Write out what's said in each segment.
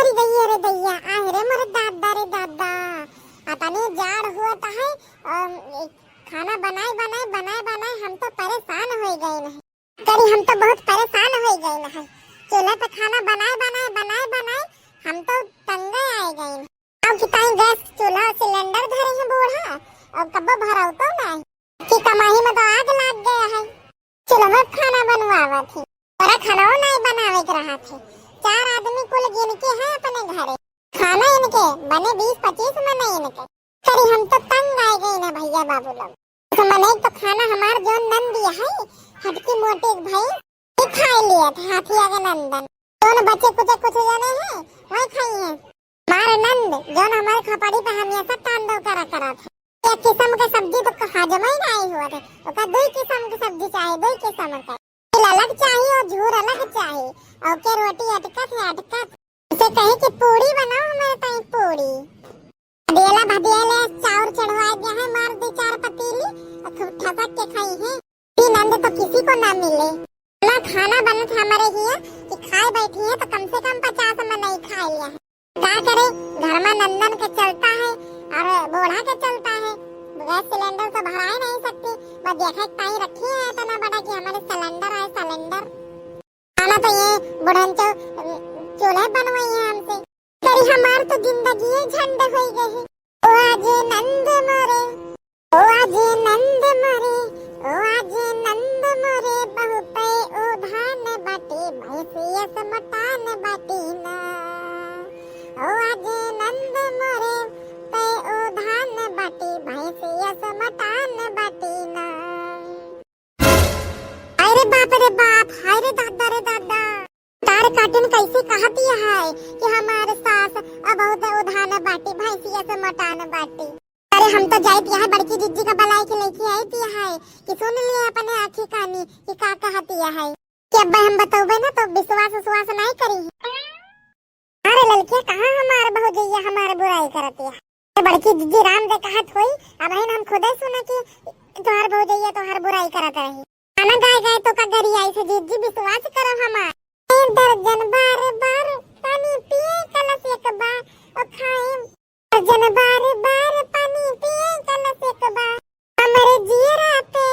मरी गई रे दैया, आहे रे मोरे दादा रे दादा। अपने जाड़ हुआ तो है और खाना बनाए बनाए बनाए बनाए हम तो परेशान हो गए नहीं करी, हम तो बहुत परेशान हो गए नहीं। चूल्हे पे खाना बनाए बनाए बनाए बनाए हम तो तंगे आ गए नहीं। अब किताई गैस चूल्हा सिलेंडर धरे हैं बूढ़ा और कब भराऊ तो नहीं कि कमाही में तो आग लग गया है। चूल्हा में खाना बनवावा थी और खाना नहीं बनावे के रहा थे। 4 आदमी कुल गिन के हैं अपने घरे, खाना इनके बने 20-25 में नहीं इनके करी, हम तो तंग आ गए ना भैया बाबू लोग। तो मने तो खाना हमार जो नंद दिया है हटकी मोटी भाई ये खा लिया था, हाथिया के नंदन दोनों बच्चे कुछ जाने हैं वही खाई हैं। मार नंद जो हमारे खपड़ी पे हमेशा तांडव करा था। एक किस्म का सब्जी तो हजम ही नहीं हुआ था, उसका 2 किस्म की सब्जी चाहिए, 2 किस्म का अलग चाहिए और झूर अलग चाहिए और के रोटी अटकत है अटकत। उसे कहे कि पूरी बनाओ, हमारे ताई पूरी देला भदियाले चाउर चढ़वा दिया है, मार दे 4 पतीली और खूब ठसक के खाई है। तीन नंद तो किसी को ना मिले ना खाना बना था हमारे हिया कि खाए बैठी है तो कम से कम 50 में नहीं खा लिया है। क्या करे घर में नंदन के चलता है और बूढ़ा के चलता है, गैस सिलेंडर तो भरा ही नहीं सकती। बस देखा ताई रखी है तो ना बड़ा कि हमारे सिलेंडर है सिलेंडर खाना तो ये बुढ़ंचो चूल्हे बनवाई है हमसे करी, हमार तो जिंदगी झंड हो गई। ओ आज नंद मोरे, ओ आज नंद मोरे, ओ आज नंद मोरे बहु पे ओ धान बाटी भैंसिया समटान बाटी ना। ओ आज नंद मोरे पे ओ धान बाटी भैंसिया समटान बाटी ना। अरे बाप रे बाप, हाय रे दादा तार काटन कैसे कहती है कि हमारे सास अब उधान बाटी भैंसिया से मटान बाटी। अरे हम तो जाए पिया है बड़की जिज्जी का बलाई के लेके आई पिया है कि सुन लिए अपने आँखी कानी कि का कहती है कि अब हम बताओगे ना तो विश्वास नहीं करी। अरे लड़कियां कहाँ हमारे भौजैया हमारे बुराई करती है। बड़की जिज्जी राम दे कहत होई, अब हम खुद ही सुना कि तोहर भौजैया तोहर बुराई करत रही। खाना गाय तो का गरी आई से जिज्जी विश्वास करो हमार दर्जन बार बार पानी पिए कलश एक बार और खाए दर्जन बार बार पानी पिए कलश एक बार। हमारे जीरा पे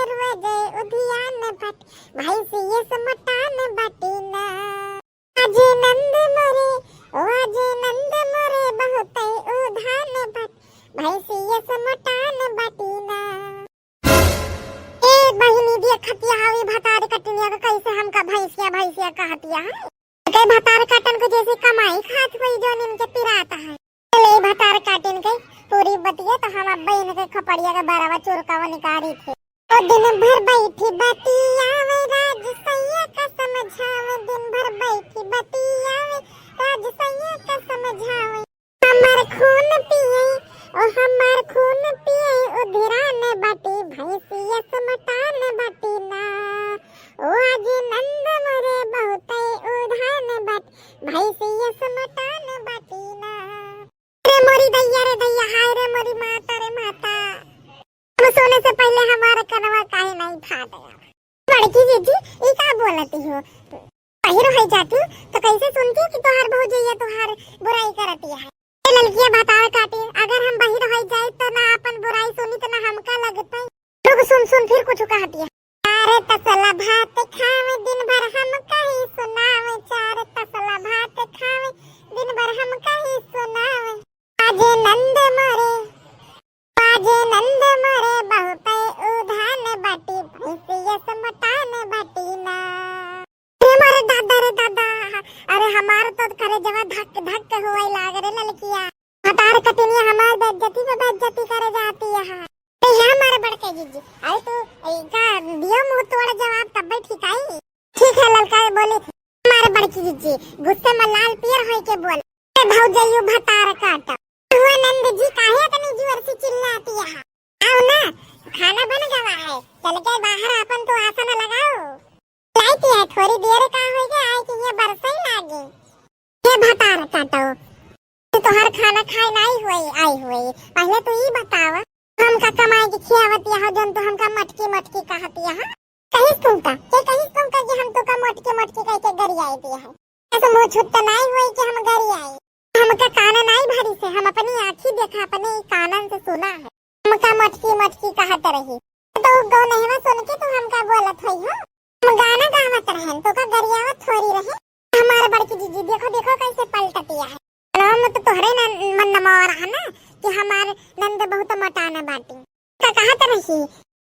रुए गए उधियान बट भाई से ये समटान बाटी ना। आज नंद मोरे ओ आज नंद मोरे बहुत उधान बट भाई से ये समटान बाटी ना। बहिनी दिया खतिया हावी भतार कटनिया का कैसे हमका भैंसिया कहतिया है के भतार काटन को जैसे कमाई खात हुई जो इनके पिराता है। ले भतार काटन के पूरी बतिया तो हम बहन के खपड़िया का बारवा चुरकावा निकाली थे। ओ दिन भर बैठी बतिया में राज सैया का समझावे, दिन भर बैठी बतिया में राज सैया का समझावे। हमार खून पिए ओ हमार खून पिए उधिरान बाटी भैंसिया समटान बाटी ना। ओ आज नंद मोरे बहुत उधान बाटी भैंसिया समटान बाटी ना। रे मोरी दैया हाय रे मोरी माता रे माता, हम सोने से पहले हमारा कनवा काहे नहीं फाट गया। बड़की जीजी ये क्या बोलती हो, पहिरो हो जाती तो कैसे सुनती कि तोहार भौजैया तोहार बुराई करती है। लड़कियां बताओ काटी अगर हम बाहर हो जाए तो ना अपन बुराई सुनी तो ना हमका लगता है। लोग सुन फिर कुछ कहती है। चार तसला भात खावे दिन भर हम कहीं सुनावे, 4 तसला भात खावे दिन भर हम कहीं सुनावे। आज नंद मोरे बहुत उधान बाटी भैंसिया समटान बाटी ना। हमारे दादा रे दादा, अरे हमार तो करे जवा धक धक होए लाग रे लड़किया भतार कटनिया हमार बेइज्जती पे बेइज्जती करे जाती है। तो हमारे बड़के जीजी आई तो का दियो मुंह तोड़ जवाब तब ठीक आई। ठीक है लड़का बोले थे हमारे बड़की जीजी गुस्से में लाल पीर होई के बोल भौजैया भतार काट हुआ। नंद जी काहे इतनी जोर से चिल्लाती है, आओ ना खाना बन गया है चल के बाहर अपन तो आसन लगाओ। लाइती है थोड़ी देर का हो गया आई कि ये बरसे ही लागे। ये भतार काटो तो हर खाना खाए नहीं आई हुई पहले तो ये बतावा हमका कमाई की खियावती हो जन तो हमका मटकी कहती है। कहीं तुमका कि हम तो का मटकी कह के गरी आई दी है। ऐसे मुंह छुट्टा नहीं हुई कि हम घर आई। हमका काना नहीं भरी से, हम अपनी आँखी देखा, अपने कानन से सुना है। हमका मटकी मटकी कहत रही तो गौ नहवा सुन के तो हमका बोलत होई हो। हम गाना गावत रहन तो का गरियावत थोड़ी रहे। हमारे बड़की जीजी देखो देखो कैसे पलटतिया है। हम तो तोहरे मन नमवा रहा ना कि हमारे नंद बहुत मटाना बाटी का कहत रही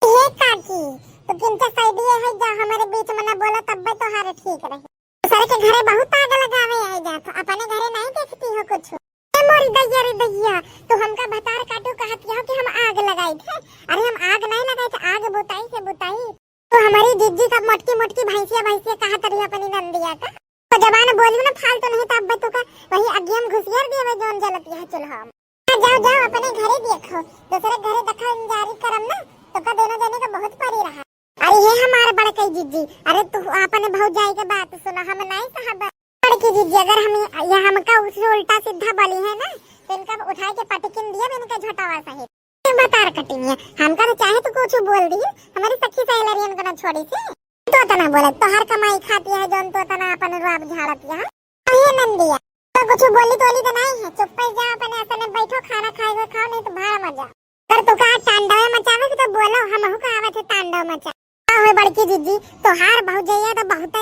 हे काकी तो किनके साइडिए है जा हमारे बीच में ना बोला तब तो हारे ठीक रहे। सर के घरे बहुत आग लगावे आई जात, अपने घरे नहीं देखती हो कुछ। मोरी दैया रे दैया तो हमका भतार काटू कहती हो कि हम आग लगाई थे। अरे हम आग नहीं लगाए थे, आग बुताई से बुताई। तो हमारी जीजी का मोटकी मोटकी भैंसिया भैंसिया कहत रही अपनी नंदिया का तो जबान बोली ना फालतू नहीं तो अब तो का वही अगियम घुसियर देवे जोन जलती है चूल्हा। जाओ जाओ अपने घरे देखो, दूसरे घरे दखल जारी करम ना तो का दोनों जने का बहुत परी रहा। अरे ये हमारे बड़की जीजी, अरे तू अपने भौजाई के बात सुना, हम नहीं साहब बड़की जीजी अगर हम ये हमका उससे उल्टा सीधा बोली है ना तो इनका उठा के पटकिन दिया इनका झोटावा सहित बतार कटिंग। हमका तो चाहे तो कुछ बोल दी, हमारी सखी सहेलरियन को ना छोड़ी से तो तना बोले तो हर कमाई खाती है जोन तो तना अपन रुआब झाड़ती है। ये नंदिया तो कुछ बोली तोली तो नहीं है, चुप पे जा अपने असने बैठो, खाना खाओ खाओ नहीं तो भाड़ा मजा कर। तू का तांडव मचावे तो बोलो हम का आवे थे तांडव मचा होए बड़की जीजी तो हार भौजैया तो बहुत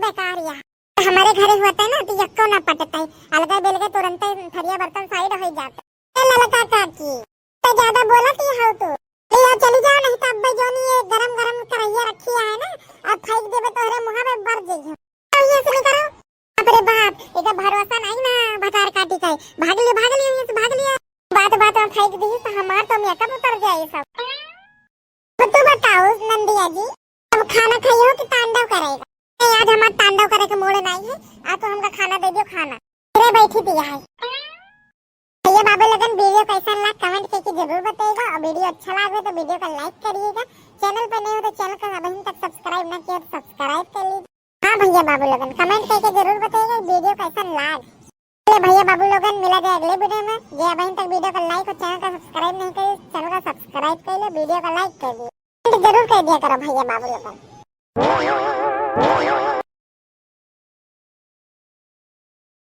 बेकारिया। हमारे घरे होता है ना तो यक्को ना पटता है, अलगा बेलगा तुरंत थरिया बर्तन साइड हो जाता है। ललका काकी तो ज्यादा बोला कि हो तू ले चली जाओ नहीं तो अब्बे जोनी ये गरम गरम करैया रखी है ना अब फेंक देबे तोहरे मुंह में बर जइहो। तो ये सुनी करो अरे बाप एका भरोसा नहीं ना भतार काटी का भाग लियो ये भाग लियो बात में फेंक दी तो हमार तो मेकअप उतर जाए सब। तो तू बताओ नंदिया जी अब खाना खाइयो कि तांडव करेगा? नहीं आज हमार तांडव करे के मूड नहीं है, आज तो हमका खाना दे दियो खाना फिर बैठी दिया है। भैया बाबू लगन वीडियो कैसा लगा कमेंट करके जरूर बताइएगा और वीडियो अच्छा लगे तो वीडियो को लाइक करिएगा। चैनल पर नए हो तो चैनल को अभी तक सब्सक्राइब ना किया तो सब्सक्राइब कर लीजिए। हाँ भैया बाबू लगन कमेंट करके जरूर बताइएगा वीडियो कैसा लगा। भैया बाबू लोगन मिला जाए अगले वीडियो में। जो अभी तक वीडियो को लाइक और चैनल को सब्सक्राइब नहीं करे चैनल को सब्सक्राइब कर ले, वीडियो को लाइक कर दिए जरूर कर दिया करो भैया बाबू लोगन।